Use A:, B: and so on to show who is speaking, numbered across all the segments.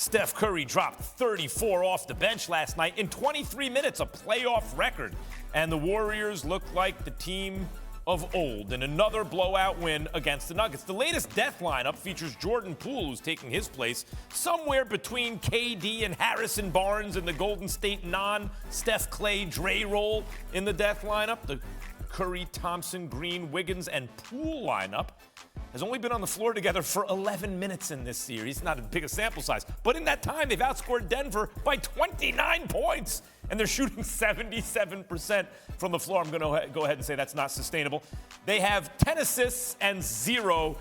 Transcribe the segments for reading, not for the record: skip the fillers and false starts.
A: Steph Curry dropped 34 off the bench last night in 23 minutes, a playoff record. And the Warriors look like the team of old in another blowout win against the Nuggets. The latest death lineup features Jordan Poole, who's taking his place somewhere between KD and Harrison Barnes in the Golden State non-Steph Clay Dre role in the death lineup. The Curry, Thompson, Green, Wiggins, and Poole lineup has only been on the floor together for 11 minutes in this series. Not a big a sample size, but in that time, they've outscored Denver by 29 points, and they're shooting 77% from the floor. I'm going to go ahead and say that's not sustainable. They have 10 assists and 0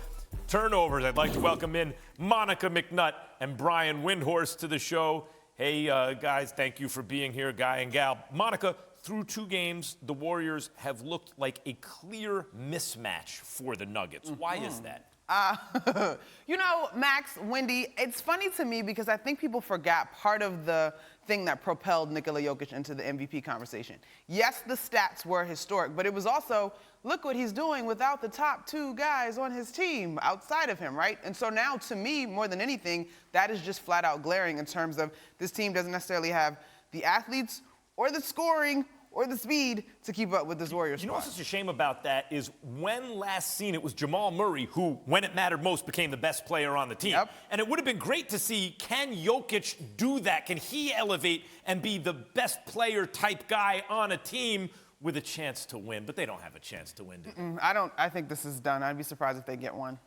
A: turnovers. I'd like to welcome in Monica McNutt and Brian Windhorst to the show. Hey, guys, thank you for being here, Guy and Gal. Monica, through 2 games, the Warriors have looked like a clear mismatch for the Nuggets. Why is that?
B: Max, Wendy, it's funny to me because I think people forgot part of the thing that propelled Nikola Jokic into the MVP conversation. Yes, the stats were historic, but it was also, look what he's doing without the top 2 guys on his team outside of him, right? And so now, to me, more than anything, that is just flat out glaring in terms of this team doesn't necessarily have the athletes or the scoring or the speed to keep up with this Warriors squad.
A: You know what's such a shame about that is when last seen it was Jamal Murray who, when it mattered most, became the best player on the team.
B: Yep.
A: And it would have been great to see, can Jokic do that? Can he elevate and be the best player type guy on a team with a chance to win? But they don't have a chance to win, do they?
B: I think this is done. I'd be surprised if they get one.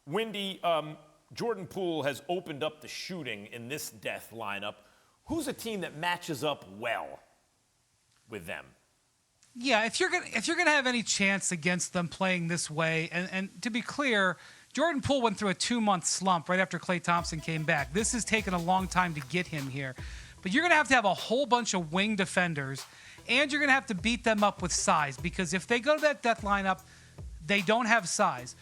A: Wendy, Jordan Poole has opened up the shooting in this death lineup. Who's a team that matches up well with them?
C: Yeah, if you're gonna have any chance against them playing this way, and to be clear, Jordan Poole went through a 2-month slump right after Klay Thompson came back. This has taken a long time to get him here. But you're gonna have a whole bunch of wing defenders, and you're gonna have to beat them up with size, because if they go to that death lineup, they don't have size.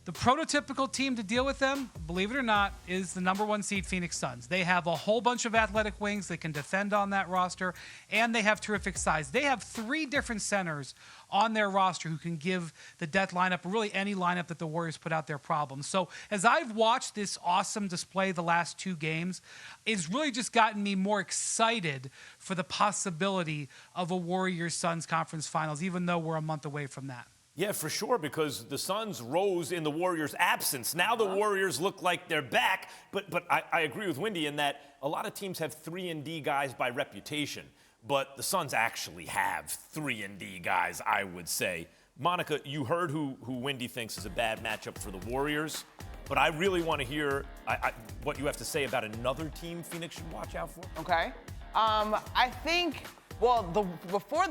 C: The prototypical team to deal with them, believe it or not, is the #1 seed Phoenix Suns. They have a whole bunch of athletic wings that can defend on that roster, and they have terrific size. They have 3 different centers on their roster who can give the death lineup, or really any lineup that the Warriors put out their problems. So as I've watched this awesome display the last 2 games, it's really just gotten me more excited for the possibility of a Warriors-Suns conference finals, even though we're a month away from that.
A: Yeah, for sure, because the Suns rose in the Warriors' absence. Now the Warriors look like they're back, but I agree with Wendy in that a lot of teams have 3-and-D guys by reputation, but the Suns actually have 3-and-D guys, I would say. Monica, you heard who Wendy thinks is a bad matchup for the Warriors, but I really want to hear what you have to say about another team Phoenix should watch out for.
B: Okay. I think, before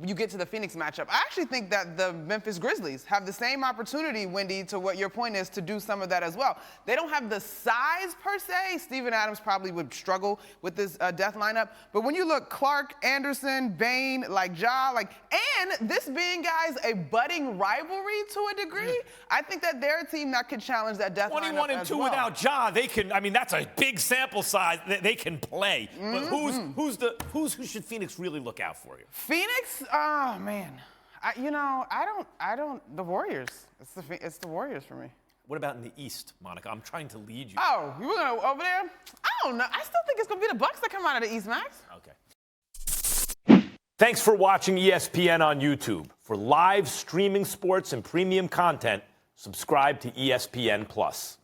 B: you get to the Phoenix matchup, I actually think that the Memphis Grizzlies have the same opportunity, Wendy, to what your point is, to do some of that as well. They don't have the size per se. Steven Adams probably would struggle with this death lineup. But when you look Clark, Anderson, Bane, Ja, and this being, guys, a budding rivalry to a degree, I think that they're a team that could challenge that death lineup
A: 21 and 2 without Ja, they can. I mean, that's a big sample size. They can play. But who should Phoenix really look out for you?
B: Phoenix? Oh, man. I don't. The Warriors. It's the Warriors for me.
A: What about in the East, Monica? I'm trying to lead you.
B: Oh, you were going over there? I don't know. I still think it's going to be the Bucks that come out of the East, Max.
A: Okay. Thanks for watching ESPN on YouTube. For live streaming sports and premium content, subscribe to ESPN+.